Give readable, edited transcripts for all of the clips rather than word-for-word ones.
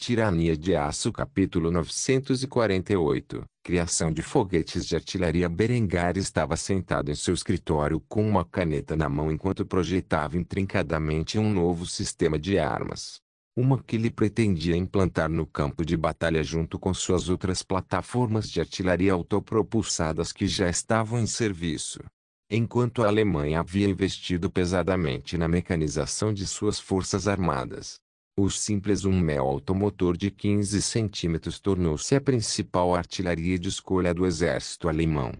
Tirania de Aço capítulo 948 Criação de foguetes de artilharia. Berengar estava sentado em seu escritório com uma caneta na mão enquanto projetava intrincadamente um novo sistema de armas. Uma que ele pretendia implantar no campo de batalha junto com suas outras plataformas de artilharia autopropulsadas que já estavam em serviço. Enquanto a Alemanha havia investido pesadamente na mecanização de suas forças armadas, o simples 1mm automotor de 15 centímetros tornou-se a principal artilharia de escolha do exército alemão.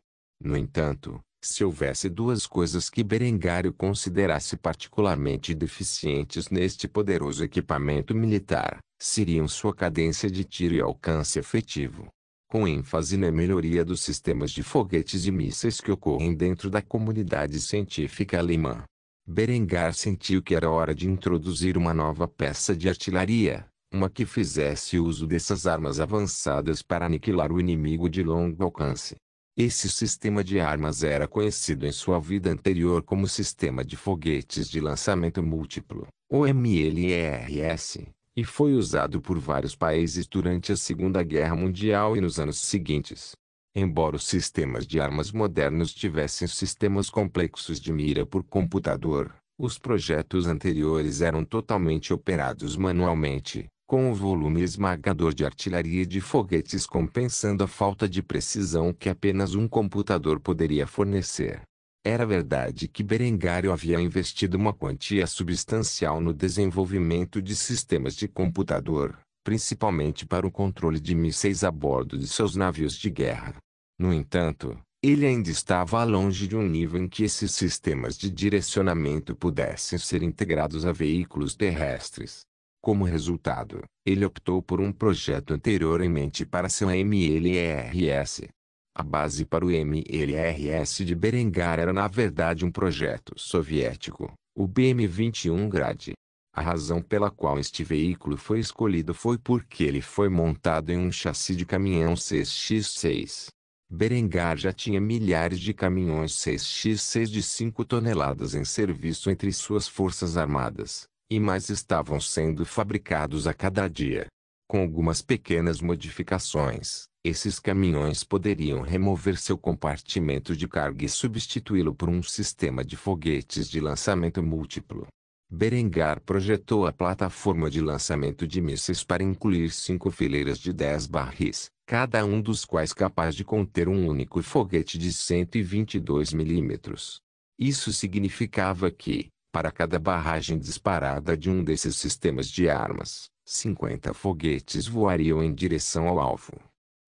No entanto, se houvesse duas coisas que Berengário considerasse particularmente deficientes neste poderoso equipamento militar, seriam sua cadência de tiro e alcance efetivo. Com ênfase na melhoria dos sistemas de foguetes e mísseis que ocorrem dentro da comunidade científica alemã, Berengar sentiu que era hora de introduzir uma nova peça de artilharia, uma que fizesse uso dessas armas avançadas para aniquilar o inimigo de longo alcance. Esse sistema de armas era conhecido em sua vida anterior como Sistema de Foguetes de Lançamento Múltiplo, ou MLRS, e foi usado por vários países durante a Segunda Guerra Mundial e nos anos seguintes. Embora os sistemas de armas modernos tivessem sistemas complexos de mira por computador, os projetos anteriores eram totalmente operados manualmente, com o volume esmagador de artilharia e de foguetes compensando a falta de precisão que apenas um computador poderia fornecer. Era verdade que Berengário havia investido uma quantia substancial no desenvolvimento de sistemas de computador, principalmente para o controle de mísseis a bordo de seus navios de guerra. No entanto, ele ainda estava longe de um nível em que esses sistemas de direcionamento pudessem ser integrados a veículos terrestres. Como resultado, ele optou por um projeto anterior em mente para seu MLRS. A base para o MLRS de Berengar era na verdade um projeto soviético, o BM-21 Grad. A razão pela qual este veículo foi escolhido foi porque ele foi montado em um chassi de caminhão 6x6. Berengar já tinha milhares de caminhões 6x6 de 5 toneladas em serviço entre suas forças armadas, e mais estavam sendo fabricados a cada dia. Com algumas pequenas modificações, esses caminhões poderiam remover seu compartimento de carga e substituí-lo por um sistema de foguetes de lançamento múltiplo. Berengar projetou a plataforma de lançamento de mísseis para incluir 5 fileiras de 10 barris, cada um dos quais capaz de conter um único foguete de 122 milímetros. Isso significava que, para cada barragem disparada de um desses sistemas de armas, 50 foguetes voariam em direção ao alvo.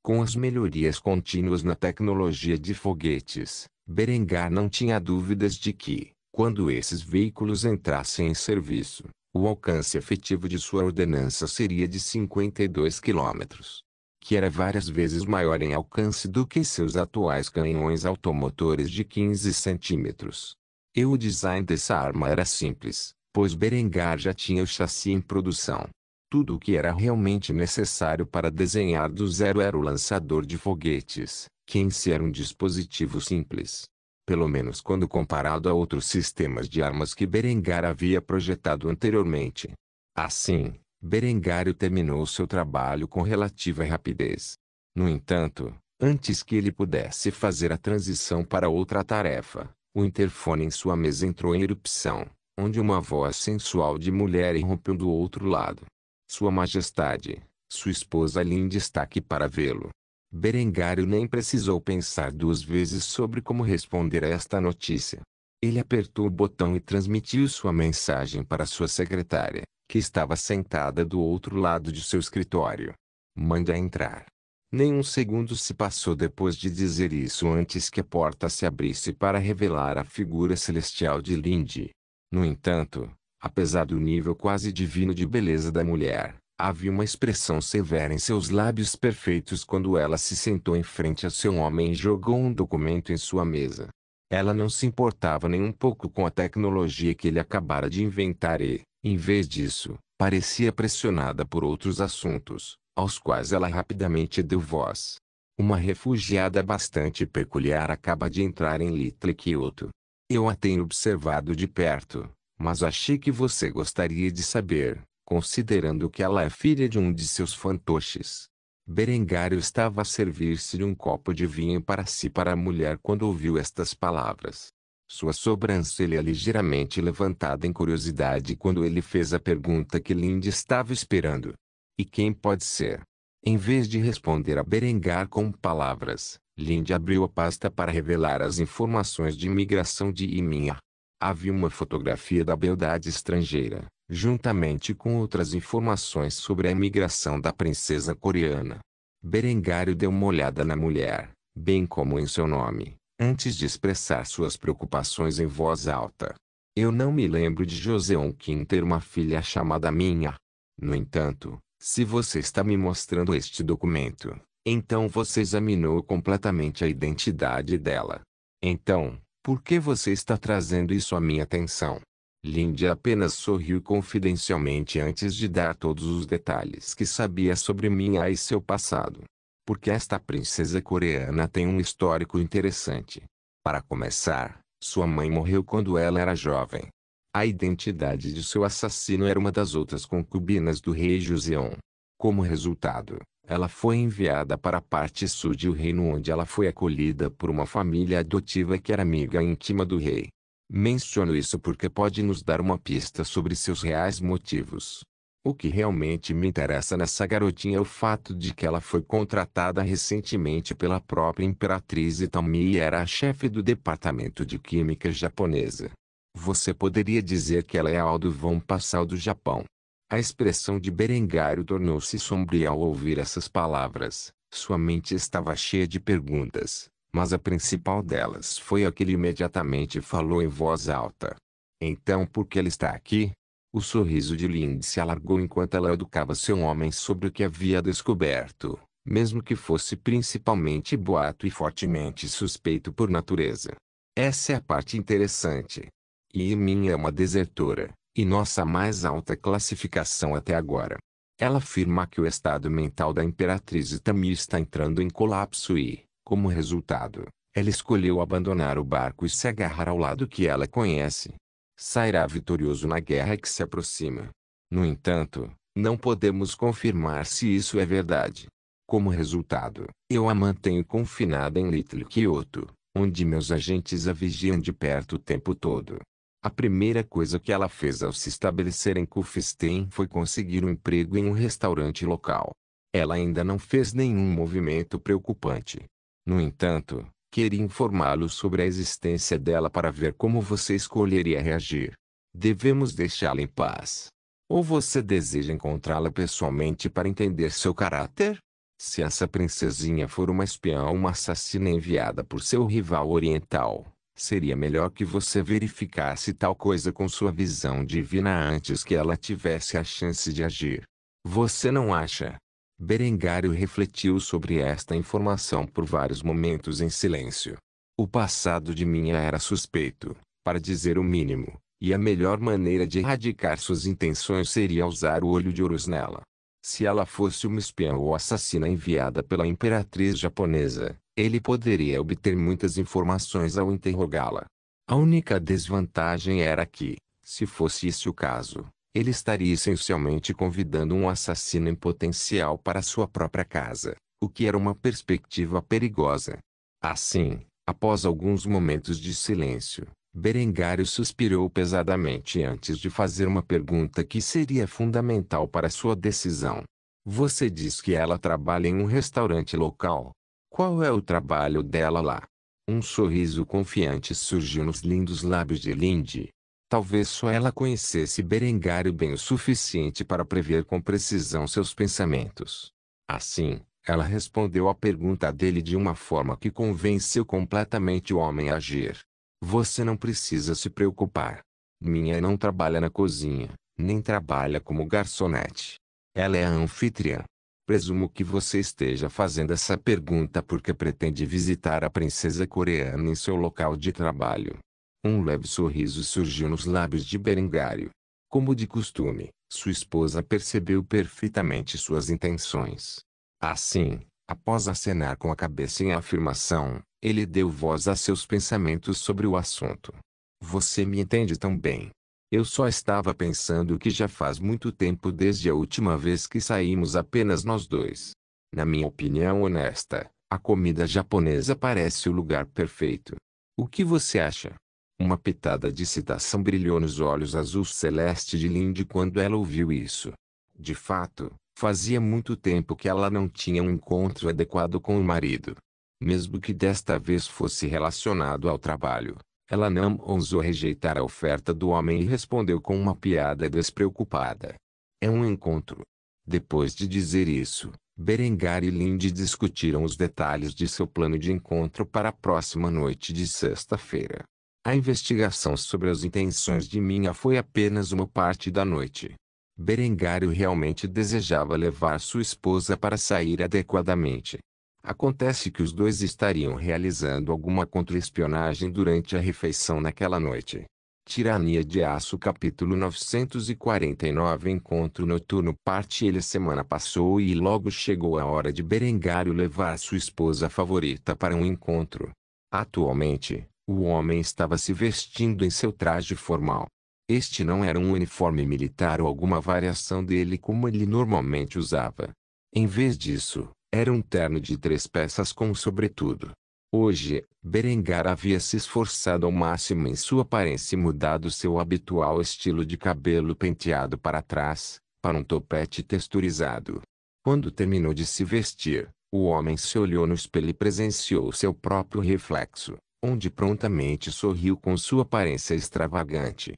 Com as melhorias contínuas na tecnologia de foguetes, Berengar não tinha dúvidas de que, quando esses veículos entrassem em serviço, o alcance efetivo de sua ordenança seria de 52 quilômetros, que era várias vezes maior em alcance do que seus atuais canhões automotores de 15 centímetros. E o design dessa arma era simples, pois Berengar já tinha o chassi em produção. Tudo o que era realmente necessário para desenhar do zero era o lançador de foguetes, que em si era um dispositivo simples. Pelo menos quando comparado a outros sistemas de armas que Berengar havia projetado anteriormente. Assim, Berengário terminou seu trabalho com relativa rapidez. No entanto, antes que ele pudesse fazer a transição para outra tarefa, o interfone em sua mesa entrou em erupção, onde uma voz sensual de mulher irrompeu do outro lado. Sua Majestade, sua esposa Linde está aqui para vê-lo. Berengário nem precisou pensar duas vezes sobre como responder a esta notícia. Ele apertou o botão e transmitiu sua mensagem para sua secretária, que estava sentada do outro lado de seu escritório. Mande-a entrar. Nenhum segundo se passou depois de dizer isso antes que a porta se abrisse para revelar a figura celestial de Linde. No entanto, apesar do nível quase divino de beleza da mulher, havia uma expressão severa em seus lábios perfeitos quando ela se sentou em frente a seu homem e jogou um documento em sua mesa. Ela não se importava nem um pouco com a tecnologia que ele acabara de inventar e, em vez disso, parecia pressionada por outros assuntos, aos quais ela rapidamente deu voz. Uma refugiada bastante peculiar acaba de entrar em Little Kyoto. Eu a tenho observado de perto, mas achei que você gostaria de saber, considerando que ela é filha de um de seus fantoches. Berengário estava a servir-se de um copo de vinho para si para a mulher quando ouviu estas palavras. Sua sobrancelha ligeiramente levantada em curiosidade quando ele fez a pergunta que Lindy estava esperando. E quem pode ser? Em vez de responder a Berengar com palavras, Lindy abriu a pasta para revelar as informações de imigração de Iminha. Havia uma fotografia da beldade estrangeira, juntamente com outras informações sobre a imigração da princesa coreana. Berengário deu uma olhada na mulher, bem como em seu nome, antes de expressar suas preocupações em voz alta. Eu não me lembro de Joseon Kim ter uma filha chamada Minha. No entanto, se você está me mostrando este documento, então você examinou completamente a identidade dela. Então, por que você está trazendo isso à minha atenção? Lindy apenas sorriu confidencialmente antes de dar todos os detalhes que sabia sobre Minha e seu passado. Porque esta princesa coreana tem um histórico interessante. Para começar, sua mãe morreu quando ela era jovem. A identidade de seu assassino era uma das outras concubinas do rei Joseon. Como resultado, ela foi enviada para a parte sul do reino onde ela foi acolhida por uma família adotiva que era amiga íntima do rei. Menciono isso porque pode nos dar uma pista sobre seus reais motivos. O que realmente me interessa nessa garotinha é o fato de que ela foi contratada recentemente pela própria Imperatriz Itomi e era a chefe do departamento de química japonesa. Você poderia dizer que ela é a Aldo von Passau do Japão. A expressão de Berengário tornou-se sombria ao ouvir essas palavras. Sua mente estava cheia de perguntas, mas a principal delas foi a que ele imediatamente falou em voz alta. Então por que ela está aqui? O sorriso de Lindy se alargou enquanto ela educava seu homem sobre o que havia descoberto, mesmo que fosse principalmente boato e fortemente suspeito por natureza. Essa é a parte interessante. Yimin é uma desertora, e nossa mais alta classificação até agora. Ela afirma que o estado mental da Imperatriz Itami está entrando em colapso e, como resultado, ela escolheu abandonar o barco e se agarrar ao lado que ela conhece. Sairá vitorioso na guerra que se aproxima. No entanto, não podemos confirmar se isso é verdade. Como resultado, eu a mantenho confinada em Little Kyoto, onde meus agentes a vigiam de perto o tempo todo. A primeira coisa que ela fez ao se estabelecer em Kufstein foi conseguir um emprego em um restaurante local. Ela ainda não fez nenhum movimento preocupante. No entanto, queria informá-lo sobre a existência dela para ver como você escolheria reagir. Devemos deixá-la em paz. Ou você deseja encontrá-la pessoalmente para entender seu caráter? Se essa princesinha for uma espiã ou uma assassina enviada por seu rival oriental, seria melhor que você verificasse tal coisa com sua visão divina antes que ela tivesse a chance de agir. Você não acha? Berengário refletiu sobre esta informação por vários momentos em silêncio. O passado de Minha era suspeito, para dizer o mínimo, e a melhor maneira de erradicar suas intenções seria usar o olho de Horus nela. Se ela fosse uma espiã ou assassina enviada pela imperatriz japonesa, ele poderia obter muitas informações ao interrogá-la. A única desvantagem era que, se fosse esse o caso, ele estaria essencialmente convidando um assassino em potencial para sua própria casa, o que era uma perspectiva perigosa. Assim, após alguns momentos de silêncio, Berengário suspirou pesadamente antes de fazer uma pergunta que seria fundamental para sua decisão. Você diz que ela trabalha em um restaurante local. Qual é o trabalho dela lá? Um sorriso confiante surgiu nos lindos lábios de Lindy. Talvez só ela conhecesse Berengário bem o suficiente para prever com precisão seus pensamentos. Assim, ela respondeu à pergunta dele de uma forma que convenceu completamente o homem a agir. Você não precisa se preocupar. Minha não trabalha na cozinha, nem trabalha como garçonete. Ela é a anfitriã. Presumo que você esteja fazendo essa pergunta porque pretende visitar a princesa coreana em seu local de trabalho. Um leve sorriso surgiu nos lábios de Berengário. Como de costume, sua esposa percebeu perfeitamente suas intenções. Assim, após acenar com a cabeça em afirmação, ele deu voz a seus pensamentos sobre o assunto. Você me entende tão bem. Eu só estava pensando que já faz muito tempo desde a última vez que saímos apenas nós dois. Na minha opinião honesta, a comida japonesa parece o lugar perfeito. O que você acha? Uma pitada de excitação brilhou nos olhos azul celeste de Lindy quando ela ouviu isso. De fato, fazia muito tempo que ela não tinha um encontro adequado com o marido. Mesmo que desta vez fosse relacionado ao trabalho, ela não ousou rejeitar a oferta do homem e respondeu com uma piada despreocupada. É um encontro. Depois de dizer isso, Berengar e Lindy discutiram os detalhes de seu plano de encontro para a próxima noite de sexta-feira. A investigação sobre as intenções de Minha foi apenas uma parte da noite. Berengário realmente desejava levar sua esposa para sair adequadamente. Acontece que os dois estariam realizando alguma contra-espionagem durante a refeição naquela noite. Tirania de Aço capítulo 949 Encontro noturno parte Ele semana passou e logo chegou a hora de Berengário levar sua esposa favorita para um encontro. Atualmente, o homem estava se vestindo em seu traje formal. Este não era um uniforme militar ou alguma variação dele como ele normalmente usava. Em vez disso, era um terno de 3 peças com um sobretudo. Hoje, Berengar havia se esforçado ao máximo em sua aparência e mudado seu habitual estilo de cabelo penteado para trás, para um topete texturizado. Quando terminou de se vestir, o homem se olhou no espelho e presenciou seu próprio reflexo, onde prontamente sorriu com sua aparência extravagante.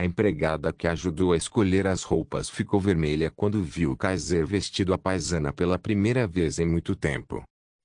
A empregada que ajudou a escolher as roupas ficou vermelha quando viu Kaiser vestido à paisana pela primeira vez em muito tempo.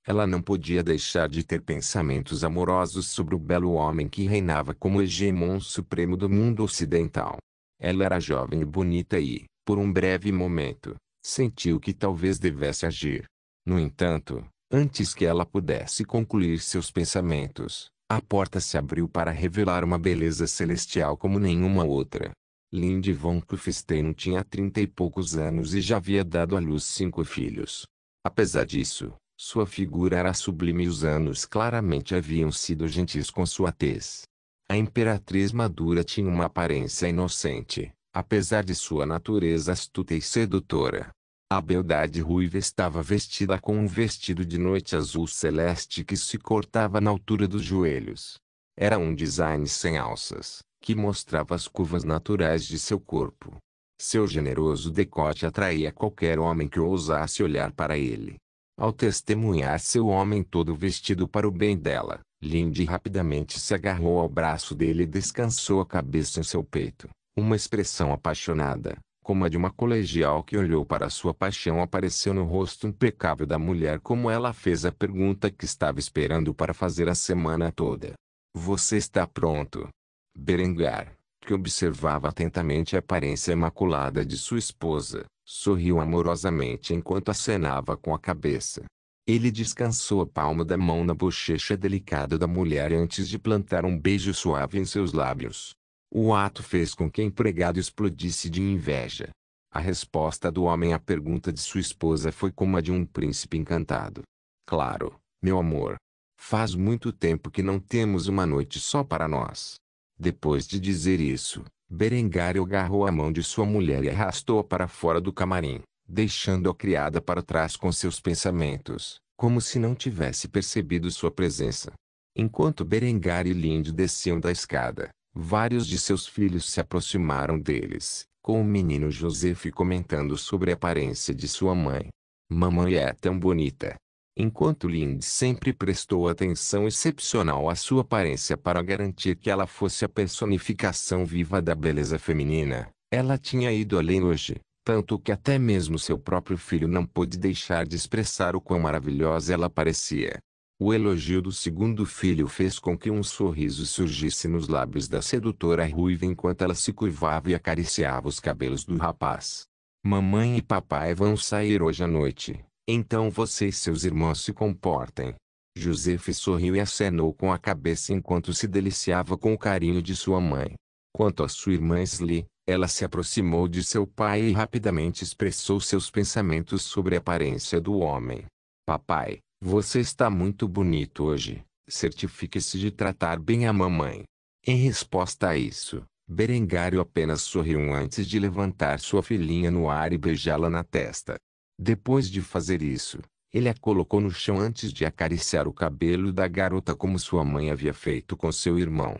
Ela não podia deixar de ter pensamentos amorosos sobre o belo homem que reinava como hegemon supremo do mundo ocidental. Ela era jovem e bonita e, por um breve momento, sentiu que talvez devesse agir. No entanto, antes que ela pudesse concluir seus pensamentos, a porta se abriu para revelar uma beleza celestial como nenhuma outra. Lindy von Kufstein tinha 30 e poucos anos e já havia dado à luz 5 filhos. Apesar disso, sua figura era sublime e os anos claramente haviam sido gentis com sua tez. A imperatriz madura tinha uma aparência inocente, apesar de sua natureza astuta e sedutora. A beldade ruiva estava vestida com um vestido de noite azul celeste que se cortava na altura dos joelhos. Era um design sem alças, que mostrava as curvas naturais de seu corpo. Seu generoso decote atraía qualquer homem que ousasse olhar para ele. Ao testemunhar seu homem todo vestido para o bem dela, Lindy rapidamente se agarrou ao braço dele e descansou a cabeça em seu peito. Uma expressão apaixonada, como a de uma colegial que olhou para sua paixão, apareceu no rosto impecável da mulher como ela fez a pergunta que estava esperando para fazer a semana toda. Você está pronto? Berengar, que observava atentamente a aparência imaculada de sua esposa, sorriu amorosamente enquanto acenava com a cabeça. Ele descansou a palma da mão na bochecha delicada da mulher antes de plantar um beijo suave em seus lábios. O ato fez com que a empregada explodisse de inveja. A resposta do homem à pergunta de sua esposa foi como a de um príncipe encantado. Claro, meu amor. Faz muito tempo que não temos uma noite só para nós. Depois de dizer isso, Berengar agarrou a mão de sua mulher e arrastou-a para fora do camarim, deixando a criada para trás com seus pensamentos, como se não tivesse percebido sua presença. Enquanto Berengar e Lindy desciam da escada, vários de seus filhos se aproximaram deles, com o menino Joseph comentando sobre a aparência de sua mãe. Mamãe é tão bonita. Enquanto Lindy sempre prestou atenção excepcional à sua aparência para garantir que ela fosse a personificação viva da beleza feminina, ela tinha ido além hoje, tanto que até mesmo seu próprio filho não pôde deixar de expressar o quão maravilhosa ela parecia. O elogio do segundo filho fez com que um sorriso surgisse nos lábios da sedutora ruiva enquanto ela se curvava e acariciava os cabelos do rapaz. Mamãe e papai vão sair hoje à noite, então você e seus irmãos se comportem. Joseph sorriu e acenou com a cabeça enquanto se deliciava com o carinho de sua mãe. Quanto à sua irmã Sly, ela se aproximou de seu pai e rapidamente expressou seus pensamentos sobre a aparência do homem. Papai, você está muito bonito hoje. Certifique-se de tratar bem a mamãe. Em resposta a isso, Berengário apenas sorriu antes de levantar sua filhinha no ar e beijá-la na testa. Depois de fazer isso, ele a colocou no chão antes de acariciar o cabelo da garota como sua mãe havia feito com seu irmão.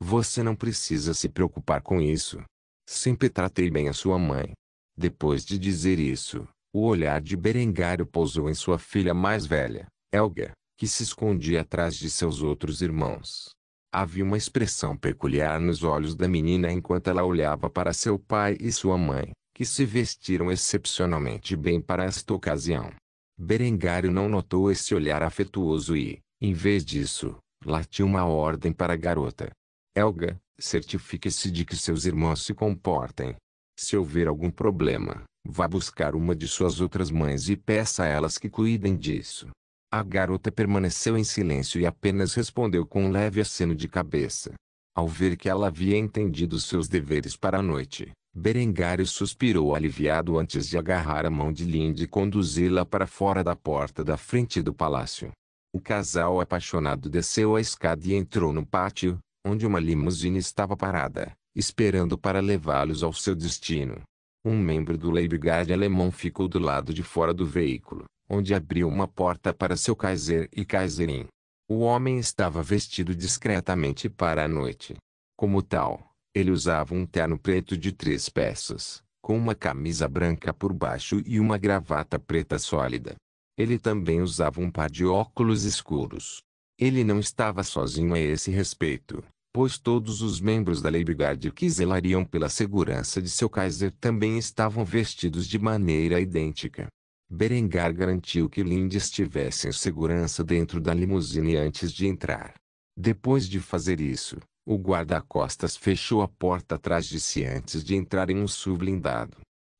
Você não precisa se preocupar com isso. Sempre tratei bem a sua mãe. Depois de dizer isso, o olhar de Berengário pousou em sua filha mais velha, Helga, que se escondia atrás de seus outros irmãos. Havia uma expressão peculiar nos olhos da menina enquanto ela olhava para seu pai e sua mãe, que se vestiram excepcionalmente bem para esta ocasião. Berengário não notou esse olhar afetuoso e, em vez disso, latiu uma ordem para a garota. Helga, certifique-se de que seus irmãos se comportem. Se houver algum problema, vá buscar uma de suas outras mães e peça a elas que cuidem disso. A garota permaneceu em silêncio e apenas respondeu com um leve aceno de cabeça. Ao ver que ela havia entendido seus deveres para a noite, Berengário suspirou aliviado antes de agarrar a mão de Lindy e conduzi-la para fora da porta da frente do palácio. O casal apaixonado desceu a escada e entrou no pátio, onde uma limusine estava parada, esperando para levá-los ao seu destino. Um membro do Leibgarde alemão ficou do lado de fora do veículo, onde abriu uma porta para seu Kaiser e Kaiserin. O homem estava vestido discretamente para a noite. Como tal, ele usava um terno preto de 3 peças, com uma camisa branca por baixo e uma gravata preta sólida. Ele também usava um par de óculos escuros. Ele não estava sozinho a esse respeito, pois todos os membros da Leibgarde que zelariam pela segurança de seu Kaiser também estavam vestidos de maneira idêntica. Berengar garantiu que Lindy estivesse em segurança dentro da limusine antes de entrar. Depois de fazer isso, o guarda-costas fechou a porta atrás de si antes de entrar em um SUV blindado.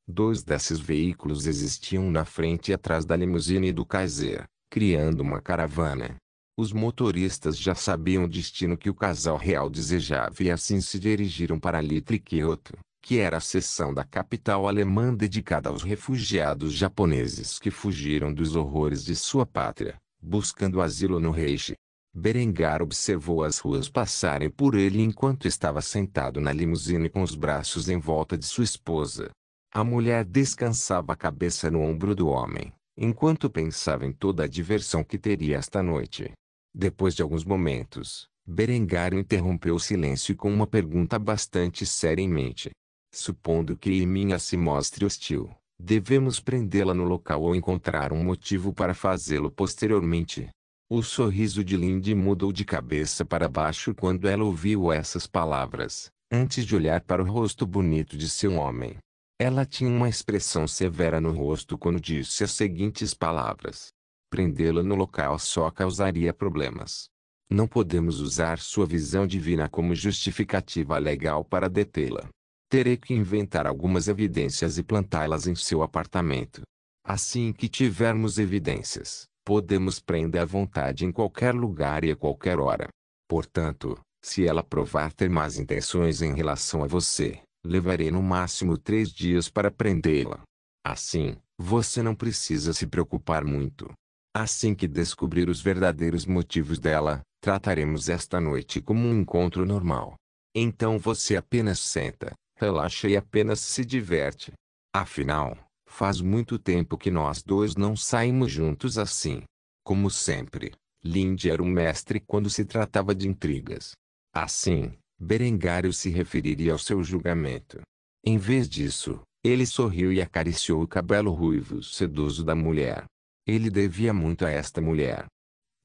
2 desses veículos existiam na frente e atrás da limusine do Kaiser, criando uma caravana. Os motoristas já sabiam o destino que o casal real desejava e assim se dirigiram para Litra e Kyoto, que era a seção da capital alemã dedicada aos refugiados japoneses que fugiram dos horrores de sua pátria, buscando asilo no Reich. Berengar observou as ruas passarem por ele enquanto estava sentado na limusine com os braços em volta de sua esposa. A mulher descansava a cabeça no ombro do homem, enquanto pensava em toda a diversão que teria esta noite. Depois de alguns momentos, Berengar interrompeu o silêncio com uma pergunta bastante séria em mente. Supondo que Iminha se mostre hostil, devemos prendê-la no local ou encontrar um motivo para fazê-lo posteriormente. O sorriso de Lindy mudou de cabeça para baixo quando ela ouviu essas palavras, antes de olhar para o rosto bonito de seu homem. Ela tinha uma expressão severa no rosto quando disse as seguintes palavras: prendê-la no local só causaria problemas. Não podemos usar sua visão divina como justificativa legal para detê-la. Terei que inventar algumas evidências e plantá-las em seu apartamento. Assim que tivermos evidências, podemos prender à vontade em qualquer lugar e a qualquer hora. Portanto, se ela provar ter más intenções em relação a você, levarei no máximo 3 dias para prendê-la. Assim, você não precisa se preocupar muito. Assim que descobrir os verdadeiros motivos dela, trataremos esta noite como um encontro normal. Então você apenas senta, relaxa e apenas se diverte. Afinal, faz muito tempo que nós dois não saímos juntos assim. Como sempre, Lindy era um mestre quando se tratava de intrigas. Assim, Berengário se referiria ao seu julgamento. Em vez disso, ele sorriu e acariciou o cabelo ruivo sedoso da mulher. Ele devia muito a esta mulher.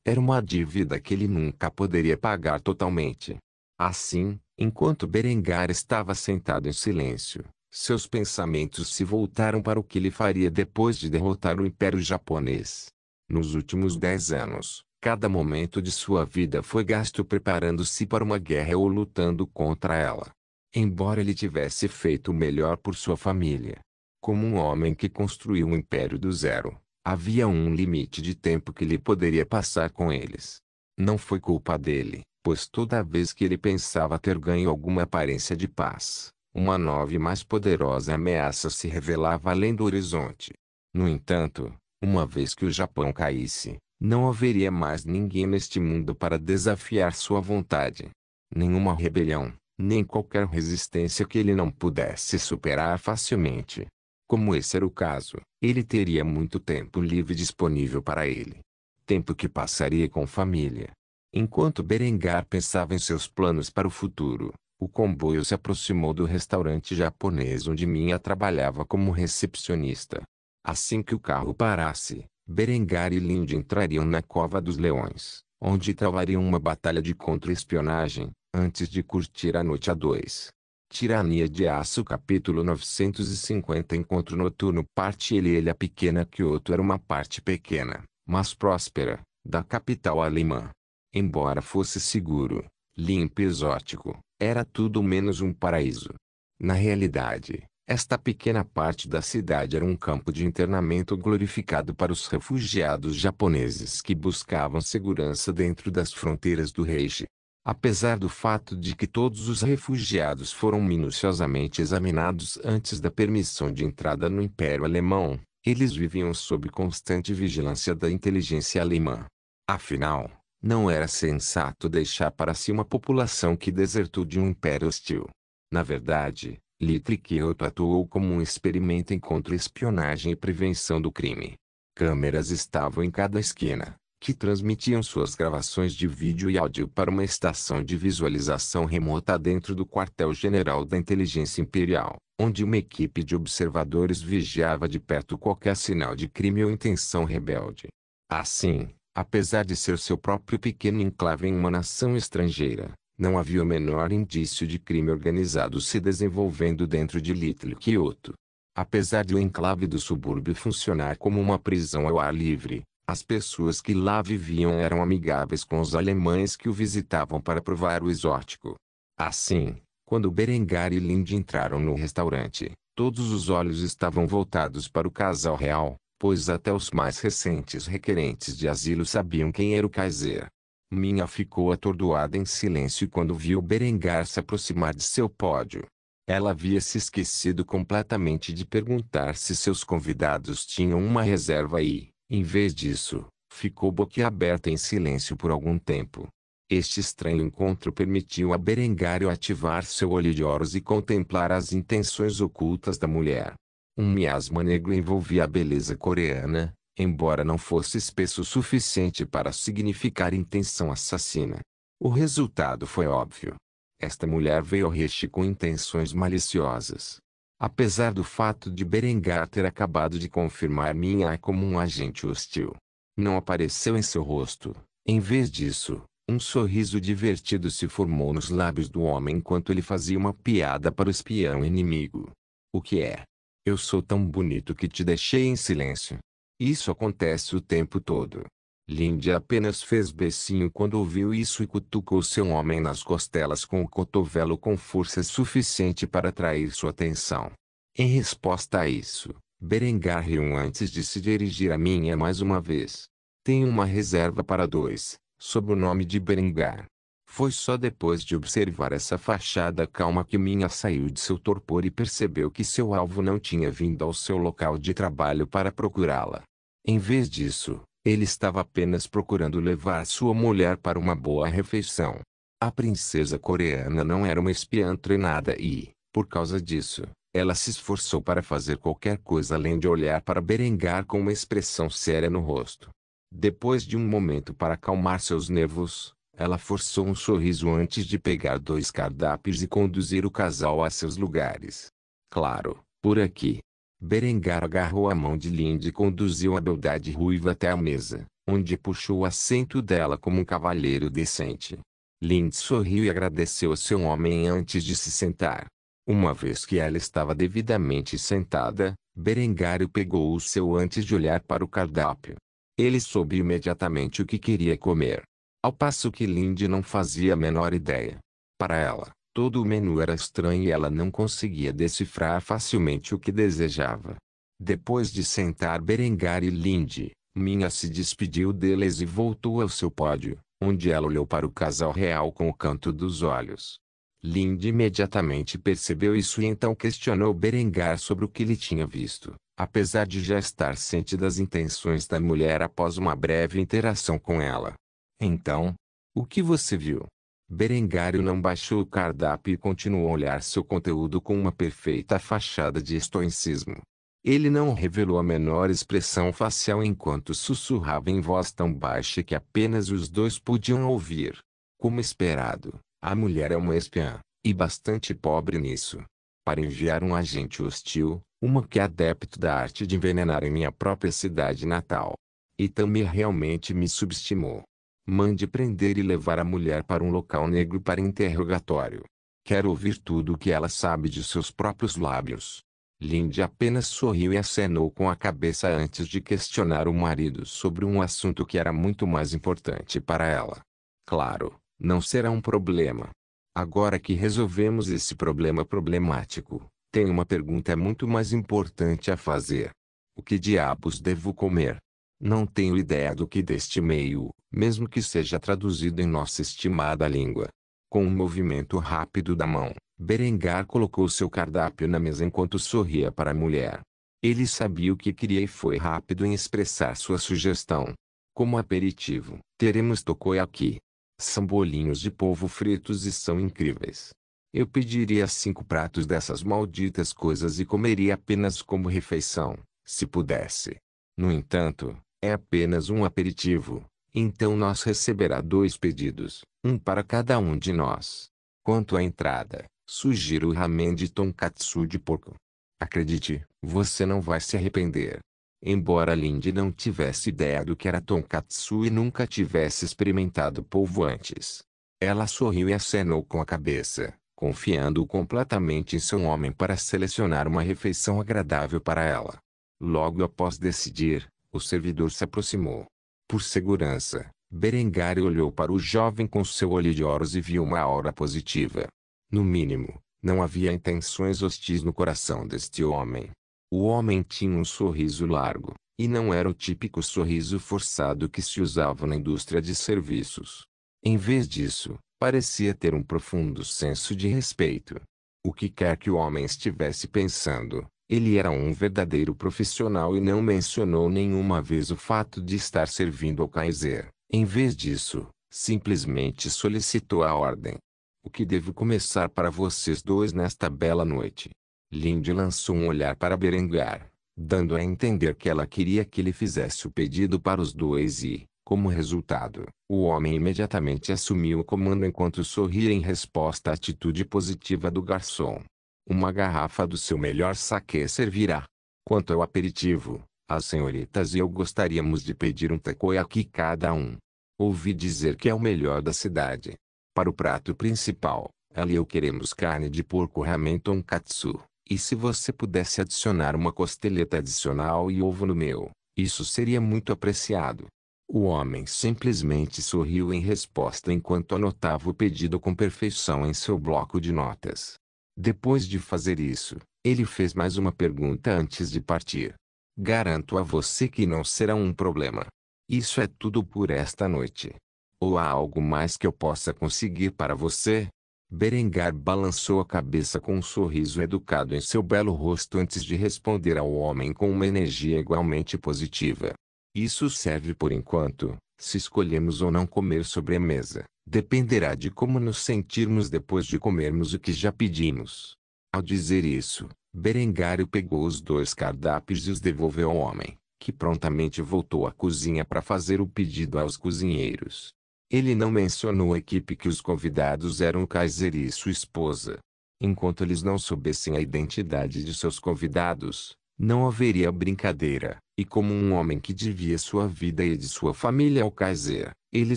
Era uma dívida que ele nunca poderia pagar totalmente. Assim, enquanto Berengar estava sentado em silêncio, seus pensamentos se voltaram para o que ele faria depois de derrotar o Império Japonês. Nos últimos 10 anos, cada momento de sua vida foi gasto preparando-se para uma guerra ou lutando contra ela. Embora ele tivesse feito o melhor por sua família, como um homem que construiu um império do zero, havia um limite de tempo que ele poderia passar com eles. Não foi culpa dele, pois toda vez que ele pensava ter ganho alguma aparência de paz, uma nova e mais poderosa ameaça se revelava além do horizonte. No entanto, uma vez que o Japão caísse, não haveria mais ninguém neste mundo para desafiar sua vontade. Nenhuma rebelião, nem qualquer resistência que ele não pudesse superar facilmente. Como esse era o caso, ele teria muito tempo livre disponível para ele. Tempo que passaria com família. Enquanto Berengar pensava em seus planos para o futuro, o comboio se aproximou do restaurante japonês onde Minha trabalhava como recepcionista. Assim que o carro parasse, Berengar e Lindy entrariam na Cova dos Leões, onde travariam uma batalha de contra-espionagem, antes de curtir a noite a dois. Tirania de Aço capítulo 950 Encontro noturno parte Ilha pequena Kyoto era uma parte pequena, mas próspera, da capital alemã. Embora fosse seguro, limpo e exótico, era tudo menos um paraíso. Na realidade, esta pequena parte da cidade era um campo de internamento glorificado para os refugiados japoneses que buscavam segurança dentro das fronteiras do Reich. Apesar do fato de que todos os refugiados foram minuciosamente examinados antes da permissão de entrada no Império Alemão, eles viviam sob constante vigilância da inteligência alemã. Afinal, não era sensato deixar para si uma população que desertou de um império hostil. Na verdade, Little Kyoto atuou como um experimento em contra-espionagem e prevenção do crime. Câmeras estavam em cada esquina, que transmitiam suas gravações de vídeo e áudio para uma estação de visualização remota dentro do quartel-general da Inteligência Imperial, onde uma equipe de observadores vigiava de perto qualquer sinal de crime ou intenção rebelde. Assim, apesar de ser seu próprio pequeno enclave em uma nação estrangeira, não havia o menor indício de crime organizado se desenvolvendo dentro de Little Kyoto. Apesar de o enclave do subúrbio funcionar como uma prisão ao ar livre, as pessoas que lá viviam eram amigáveis com os alemães que o visitavam para provar o exótico. Assim, quando Berengar e Lindy entraram no restaurante, todos os olhos estavam voltados para o casal real, pois até os mais recentes requerentes de asilo sabiam quem era o Kaiser. Minha ficou atordoada em silêncio quando viu Berengar se aproximar de seu pódio. Ela havia se esquecido completamente de perguntar se seus convidados tinham uma reserva e, em vez disso, ficou boquiaberta em silêncio por algum tempo. Este estranho encontro permitiu a Berengário ativar seu olho de ouros e contemplar as intenções ocultas da mulher. Um miasma negro envolvia a beleza coreana, embora não fosse espesso o suficiente para significar intenção assassina. O resultado foi óbvio. Esta mulher veio ao Reich com intenções maliciosas. Apesar do fato de Berengar ter acabado de confirmar Minha como um agente hostil, não apareceu em seu rosto. Em vez disso, um sorriso divertido se formou nos lábios do homem enquanto ele fazia uma piada para o espião inimigo. O que é? Eu sou tão bonito que te deixei em silêncio. Isso acontece o tempo todo. Lindy apenas fez becinho quando ouviu isso e cutucou seu homem nas costelas com o cotovelo com força suficiente para atrair sua atenção. Em resposta a isso, Berengar riu antes de se dirigir a Minha mais uma vez. Tenho uma reserva para dois, sob o nome de Berengar. Foi só depois de observar essa fachada calma que Minha saiu de seu torpor e percebeu que seu alvo não tinha vindo ao seu local de trabalho para procurá-la. Em vez disso, ele estava apenas procurando levar sua mulher para uma boa refeição. A princesa coreana não era uma espiã treinada e, por causa disso, ela se esforçou para fazer qualquer coisa além de olhar para Berengar com uma expressão séria no rosto. Depois de um momento para acalmar seus nervos, ela forçou um sorriso antes de pegar dois cardápios e conduzir o casal a seus lugares. Claro, por aqui. Berengar agarrou a mão de Lindy e conduziu a beldade ruiva até a mesa, onde puxou o assento dela como um cavalheiro decente. Lindy sorriu e agradeceu a seu homem antes de se sentar. Uma vez que ela estava devidamente sentada, Berengar pegou o seu antes de olhar para o cardápio. Ele soube imediatamente o que queria comer, ao passo que Lindy não fazia a menor ideia. Para ela, todo o menu era estranho e ela não conseguia decifrar facilmente o que desejava. Depois de sentar Berengar e Lindy, Minha se despediu deles e voltou ao seu pódio, onde ela olhou para o casal real com o canto dos olhos. Lindy imediatamente percebeu isso e então questionou Berengar sobre o que ele tinha visto, apesar de já estar ciente das intenções da mulher após uma breve interação com ela. Então, o que você viu? Berengário não baixou o cardápio e continuou a olhar seu conteúdo com uma perfeita fachada de estoicismo. Ele não revelou a menor expressão facial enquanto sussurrava em voz tão baixa que apenas os dois podiam ouvir. Como esperado, a mulher é uma espiã, e bastante pobre nisso. Para enviar um agente hostil, uma que é adepto da arte de envenenar em minha própria cidade natal. Itamir realmente me subestimou. Mande prender e levar a mulher para um local negro para interrogatório. Quero ouvir tudo o que ela sabe de seus próprios lábios. Lindy apenas sorriu e acenou com a cabeça antes de questionar o marido sobre um assunto que era muito mais importante para ela. Claro, não será um problema. Agora que resolvemos esse problema problemático, tenho uma pergunta muito mais importante a fazer. O que diabos devo comer? Não tenho ideia do que deste e-mail, mesmo que seja traduzido em nossa estimada língua. Com um movimento rápido da mão, Berengar colocou seu cardápio na mesa enquanto sorria para a mulher. Ele sabia o que queria e foi rápido em expressar sua sugestão. Como aperitivo, teremos takoyaki. São bolinhos de polvo fritos e são incríveis. Eu pediria 5 pratos dessas malditas coisas e comeria apenas como refeição, se pudesse. No entanto, é apenas um aperitivo, então nós receberá 2 pedidos, um para cada um de nós. Quanto à entrada, sugiro o ramen de tonkatsu de porco. Acredite, você não vai se arrepender. Embora Lindy não tivesse ideia do que era tonkatsu e nunca tivesse experimentado polvo antes, ela sorriu e acenou com a cabeça, confiando completamente em seu homem para selecionar uma refeição agradável para ela. Logo após decidir, o servidor se aproximou. Por segurança, Berengar olhou para o jovem com seu olho de ouros e viu uma aura positiva. No mínimo, não havia intenções hostis no coração deste homem. O homem tinha um sorriso largo, e não era o típico sorriso forçado que se usava na indústria de serviços. Em vez disso, parecia ter um profundo senso de respeito. O que quer que o homem estivesse pensando, ele era um verdadeiro profissional e não mencionou nenhuma vez o fato de estar servindo ao Kaiser. Em vez disso, simplesmente solicitou a ordem. O que devo começar para vocês dois nesta bela noite? Lindy lançou um olhar para Berengar, dando a entender que ela queria que ele fizesse o pedido para os dois e, como resultado, o homem imediatamente assumiu o comando enquanto sorria em resposta à atitude positiva do garçom. Uma garrafa do seu melhor saquê servirá. Quanto ao aperitivo, as senhoritas e eu gostaríamos de pedir um takoyaki cada um. Ouvi dizer que é o melhor da cidade. Para o prato principal, ela e eu queremos carne de porco ramen tonkatsu. E se você pudesse adicionar uma costeleta adicional e ovo no meu, isso seria muito apreciado. O homem simplesmente sorriu em resposta enquanto anotava o pedido com perfeição em seu bloco de notas. Depois de fazer isso, ele fez mais uma pergunta antes de partir. Garanto a você que não será um problema. Isso é tudo por esta noite. Ou há algo mais que eu possa conseguir para você? Berengar balançou a cabeça com um sorriso educado em seu belo rosto antes de responder ao homem com uma energia igualmente positiva. Isso serve por enquanto, se escolhemos ou não comer sobre a mesa, dependerá de como nos sentirmos depois de comermos o que já pedimos. Ao dizer isso, Berengário pegou os 2 cardápios e os devolveu ao homem, que prontamente voltou à cozinha para fazer o pedido aos cozinheiros. Ele não mencionou à equipe que os convidados eram o Kaiser e sua esposa. Enquanto eles não soubessem a identidade de seus convidados, não haveria brincadeira, e como um homem que devia sua vida e de sua família ao Kaiser, ele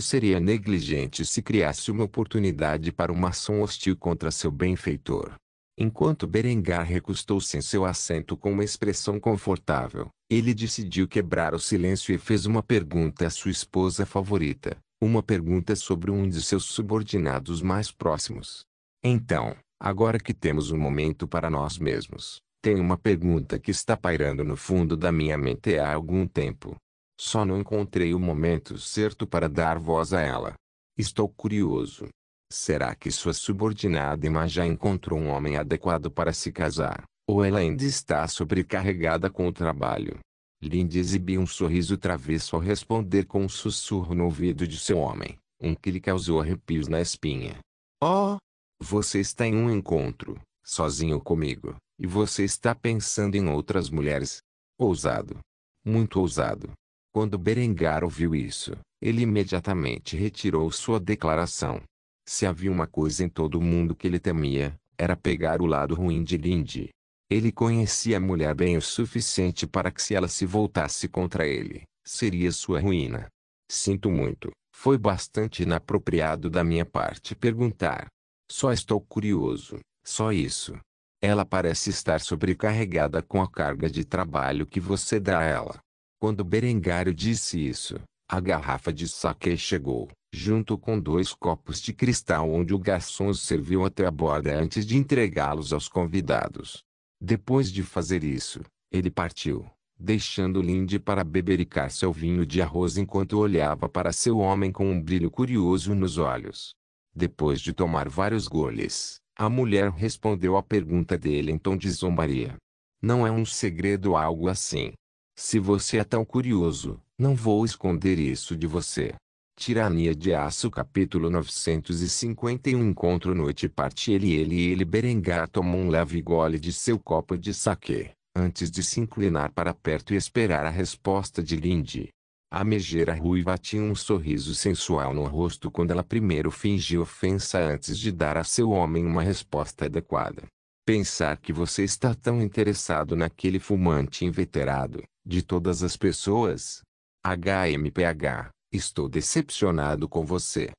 seria negligente se criasse uma oportunidade para uma ação hostil contra seu benfeitor. Enquanto Berengar recostou-se em seu assento com uma expressão confortável, ele decidiu quebrar o silêncio e fez uma pergunta à sua esposa favorita. Uma pergunta sobre um de seus subordinados mais próximos. Então, agora que temos um momento para nós mesmos, tenho uma pergunta que está pairando no fundo da minha mente há algum tempo. Só não encontrei o momento certo para dar voz a ela. Estou curioso. Será que sua subordinada Emma já encontrou um homem adequado para se casar, ou ela ainda está sobrecarregada com o trabalho? Lindy exibiu um sorriso travesso ao responder com um sussurro no ouvido de seu homem, que lhe causou arrepios na espinha. Oh, você está em um encontro, sozinho comigo, e você está pensando em outras mulheres. Ousado. Muito ousado. Quando Berengar ouviu isso, ele imediatamente retirou sua declaração. Se havia uma coisa em todo o mundo que ele temia, era pegar o lado ruim de Lindy. Ele conhecia a mulher bem o suficiente para que se ela se voltasse contra ele, seria sua ruína. Sinto muito, foi bastante inapropriado da minha parte perguntar. Só estou curioso, só isso. Ela parece estar sobrecarregada com a carga de trabalho que você dá a ela. Quando Berengário disse isso, a garrafa de saquê chegou, junto com 2 copos de cristal onde o garçom os serviu até a borda antes de entregá-los aos convidados. Depois de fazer isso, ele partiu, deixando Lindy para bebericar seu vinho de arroz enquanto olhava para seu homem com um brilho curioso nos olhos. Depois de tomar vários goles, a mulher respondeu à pergunta dele em tom de zombaria. Não é um segredo algo assim. Se você é tão curioso, não vou esconder isso de você. Tirania de Aço capítulo 951 Encontro noite parte ele Berengar tomou um leve gole de seu copo de saquê, antes de se inclinar para perto e esperar a resposta de Lindy. A megera ruiva tinha um sorriso sensual no rosto quando ela primeiro fingiu ofensa antes de dar a seu homem uma resposta adequada. Pensar que você está tão interessado naquele fumante inveterado, de todas as pessoas? HMPH, estou decepcionado com você.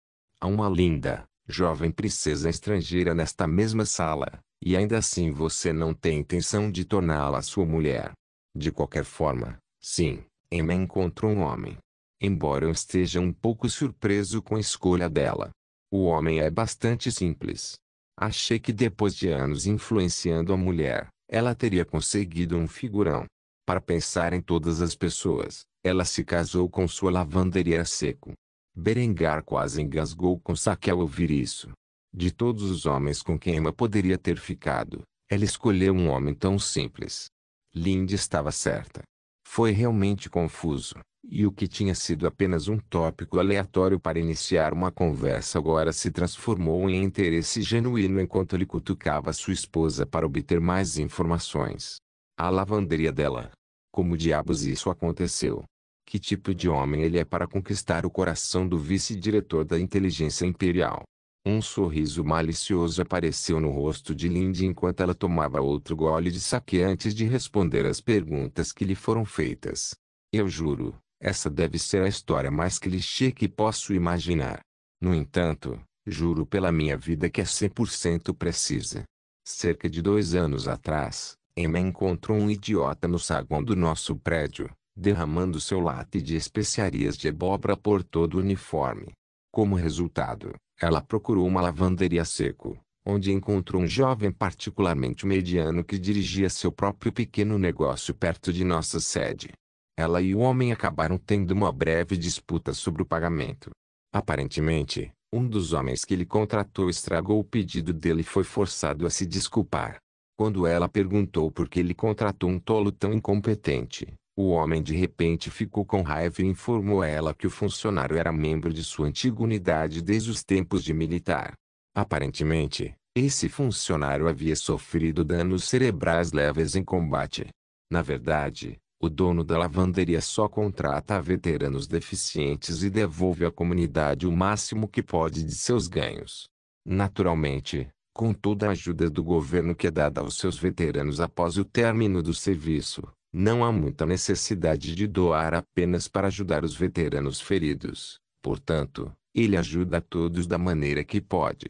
Há uma linda, jovem princesa estrangeira nesta mesma sala, e ainda assim você não tem intenção de torná-la sua mulher. De qualquer forma, sim. Emma encontrou um homem. Embora eu esteja um pouco surpreso com a escolha dela. O homem é bastante simples. Achei que depois de anos influenciando a mulher, ela teria conseguido um figurão. Para pensar em todas as pessoas, ela se casou com sua lavanderia a seco. Berengar quase engasgou com saque ao ouvir isso. De todos os homens com quem Emma poderia ter ficado, ela escolheu um homem tão simples. Lindy estava certa. Foi realmente confuso, e o que tinha sido apenas um tópico aleatório para iniciar uma conversa agora se transformou em interesse genuíno enquanto ele cutucava sua esposa para obter mais informações. A lavanderia dela. Como diabos isso aconteceu? Que tipo de homem ele é para conquistar o coração do vice-diretor da inteligência imperial? Um sorriso malicioso apareceu no rosto de Lindy enquanto ela tomava outro gole de saquê antes de responder às perguntas que lhe foram feitas. Eu juro, essa deve ser a história mais clichê que posso imaginar. No entanto, juro pela minha vida que é 100% precisa. Cerca de 2 anos atrás, Emma encontrou um idiota no saguão do nosso prédio, derramando seu latte de especiarias de abóbora por todo o uniforme. Como resultado, ela procurou uma lavanderia a seco, onde encontrou um jovem particularmente mediano que dirigia seu próprio pequeno negócio perto de nossa sede. Ela e o homem acabaram tendo uma breve disputa sobre o pagamento. Aparentemente, um dos homens que ele contratou estragou o pedido dele e foi forçado a se desculpar. Quando ela perguntou por que ele contratou um tolo tão incompetente, o homem de repente ficou com raiva e informou a ela que o funcionário era membro de sua antiga unidade desde os tempos de militar. Aparentemente, esse funcionário havia sofrido danos cerebrais leves em combate. Na verdade, o dono da lavanderia só contrata veteranos deficientes e devolve à comunidade o máximo que pode de seus ganhos. Naturalmente, com toda a ajuda do governo que é dada aos seus veteranos após o término do serviço, não há muita necessidade de doar apenas para ajudar os veteranos feridos. Portanto, ele ajuda a todos da maneira que pode.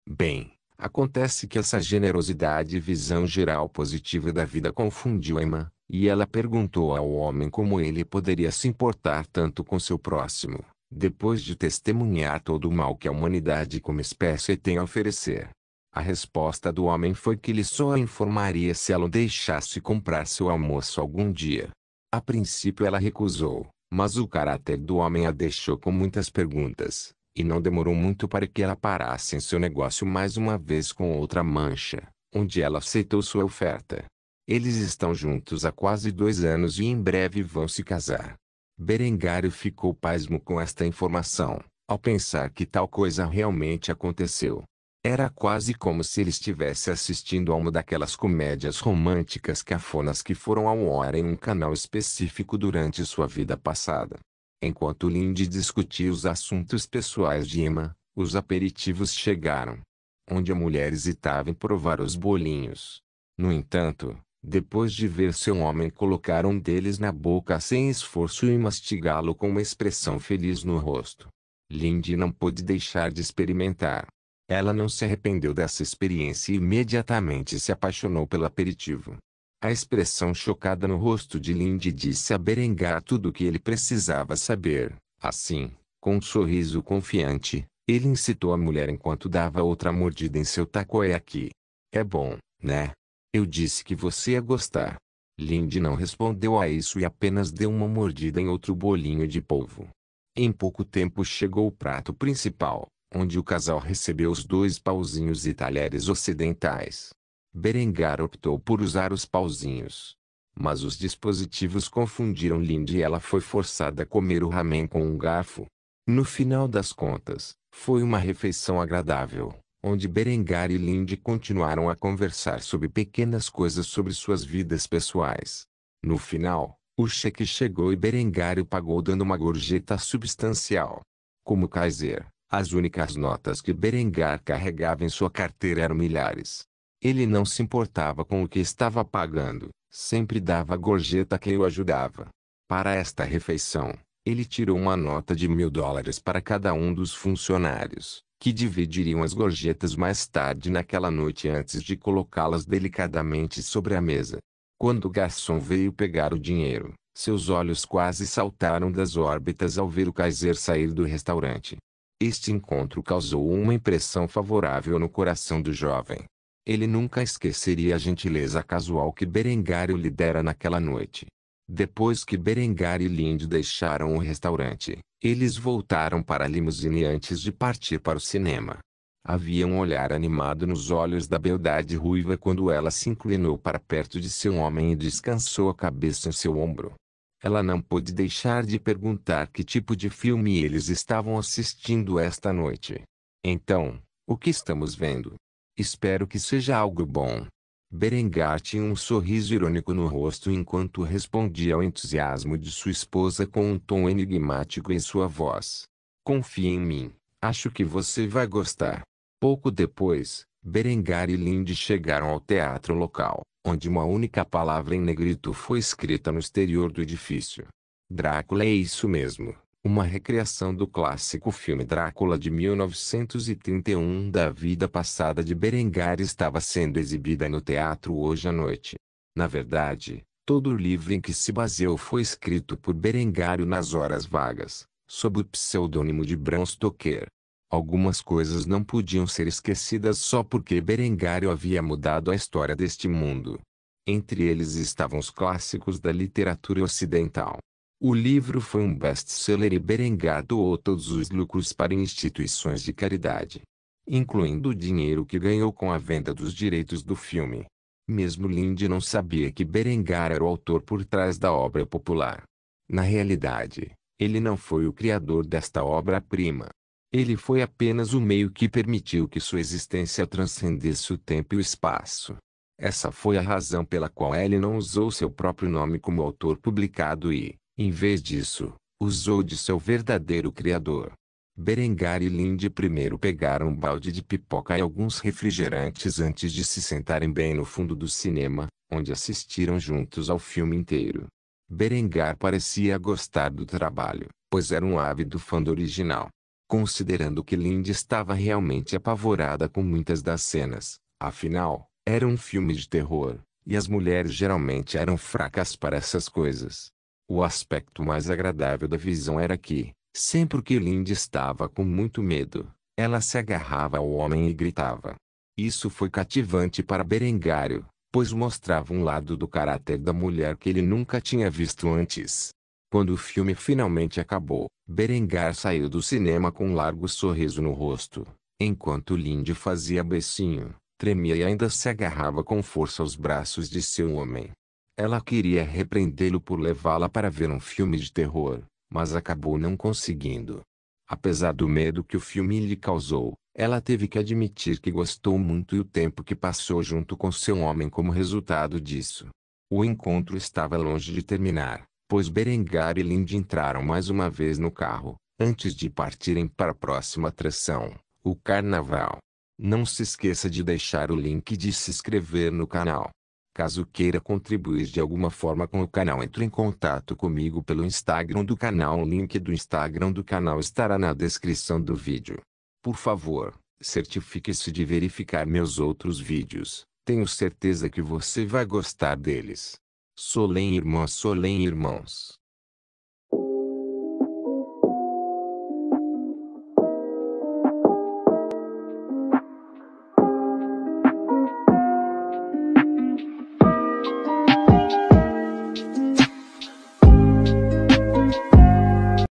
Bem, acontece que essa generosidade e visão geral positiva da vida confundiu Emma, e ela perguntou ao homem como ele poderia se importar tanto com seu próximo, depois de testemunhar todo o mal que a humanidade como espécie tem a oferecer. A resposta do homem foi que ele só a informaria se ela o deixasse comprar seu almoço algum dia. A princípio ela recusou, mas o caráter do homem a deixou com muitas perguntas, e não demorou muito para que ela parasse em seu negócio mais uma vez com outra mancha, onde ela aceitou sua oferta. Eles estão juntos há quase 2 anos e em breve vão se casar. Berengário ficou pasmo com esta informação, ao pensar que tal coisa realmente aconteceu. Era quase como se ele estivesse assistindo a uma daquelas comédias românticas cafonas que foram ao ar em um canal específico durante sua vida passada. Enquanto Lindy discutia os assuntos pessoais de Emma, os aperitivos chegaram, onde a mulher hesitava em provar os bolinhos. No entanto, depois de ver seu homem colocar um deles na boca sem esforço e mastigá-lo com uma expressão feliz no rosto, Lindy não pôde deixar de experimentar. Ela não se arrependeu dessa experiência e imediatamente se apaixonou pelo aperitivo. A expressão chocada no rosto de Lindy disse a Berengar tudo o que ele precisava saber. Assim, com um sorriso confiante, ele incitou a mulher enquanto dava outra mordida em seu takoyaki. É bom, né? Eu disse que você ia gostar. Lindy não respondeu a isso e apenas deu uma mordida em outro bolinho de polvo. Em pouco tempo chegou o prato principal, onde o casal recebeu os 2 pauzinhos e talheres ocidentais. Berengar optou por usar os pauzinhos. Mas os dispositivos confundiram Lindy e ela foi forçada a comer o ramen com um garfo. No final das contas, foi uma refeição agradável, onde Berengar e Lindy continuaram a conversar sobre pequenas coisas sobre suas vidas pessoais. No final, o cheque chegou e Berengar pagou dando uma gorjeta substancial. Como Kaiser, as únicas notas que Berengar carregava em sua carteira eram milhares. Ele não se importava com o que estava pagando, sempre dava gorjeta que o ajudava. Para esta refeição, ele tirou uma nota de $1000 para cada um dos funcionários, que dividiriam as gorjetas mais tarde naquela noite antes de colocá-las delicadamente sobre a mesa. Quando o garçom veio pegar o dinheiro, seus olhos quase saltaram das órbitas ao ver o Kaiser sair do restaurante. Este encontro causou uma impressão favorável no coração do jovem. Ele nunca esqueceria a gentileza casual que Berengar lhe dera naquela noite. Depois que Berengar e Lindy deixaram o restaurante, eles voltaram para a limusine antes de partir para o cinema. Havia um olhar animado nos olhos da beldade ruiva quando ela se inclinou para perto de seu homem e descansou a cabeça em seu ombro. Ela não pôde deixar de perguntar que tipo de filme eles estavam assistindo esta noite. Então, o que estamos vendo? Espero que seja algo bom. Berengar tinha um sorriso irônico no rosto enquanto respondia ao entusiasmo de sua esposa com um tom enigmático em sua voz. Confie em mim, acho que você vai gostar. Pouco depois, Berengar e Lindy chegaram ao teatro local, onde uma única palavra em negrito foi escrita no exterior do edifício. Drácula, é isso mesmo. Uma recriação do clássico filme Drácula de 1931 da vida passada de Berengar estava sendo exibida no teatro hoje à noite. Na verdade, todo o livro em que se baseou foi escrito por Berengar nas horas vagas, sob o pseudônimo de Bram Stoker. Algumas coisas não podiam ser esquecidas só porque Berengar havia mudado a história deste mundo. Entre eles estavam os clássicos da literatura ocidental. O livro foi um best-seller e Berengar doou todos os lucros para instituições de caridade, incluindo o dinheiro que ganhou com a venda dos direitos do filme. Mesmo Lindy não sabia que Berengar era o autor por trás da obra popular. Na realidade, ele não foi o criador desta obra-prima. Ele foi apenas o meio que permitiu que sua existência transcendesse o tempo e o espaço. Essa foi a razão pela qual ele não usou seu próprio nome como autor publicado e, em vez disso, usou de seu verdadeiro criador. Berengar e Lindy primeiro pegaram um balde de pipoca e alguns refrigerantes antes de se sentarem bem no fundo do cinema, onde assistiram juntos ao filme inteiro. Berengar parecia gostar do trabalho, pois era um ávido fã do original. Considerando que Lindy estava realmente apavorada com muitas das cenas, afinal, era um filme de terror, e as mulheres geralmente eram fracas para essas coisas. O aspecto mais agradável da visão era que, sempre que Lindy estava com muito medo, ela se agarrava ao homem e gritava. Isso foi cativante para Berengário, pois mostrava um lado do caráter da mulher que ele nunca tinha visto antes. Quando o filme finalmente acabou, Berengar saiu do cinema com um largo sorriso no rosto, enquanto Lindy fazia beicinho, tremia e ainda se agarrava com força aos braços de seu homem. Ela queria repreendê-lo por levá-la para ver um filme de terror, mas acabou não conseguindo. Apesar do medo que o filme lhe causou, Ela teve que admitir que gostou muito e o tempo que passou junto com seu homem como resultado disso. O encontro estava longe de terminar, pois Berengar e Lindy entraram mais uma vez no carro, antes de partirem para a próxima atração, o carnaval. Não se esqueça de deixar o link de se inscrever no canal. Caso queira contribuir de alguma forma com o canal, entre em contato comigo pelo Instagram do canal. O link do Instagram do canal estará na descrição do vídeo. Por favor, certifique-se de verificar meus outros vídeos. Tenho certeza que você vai gostar deles. Solém irmãos.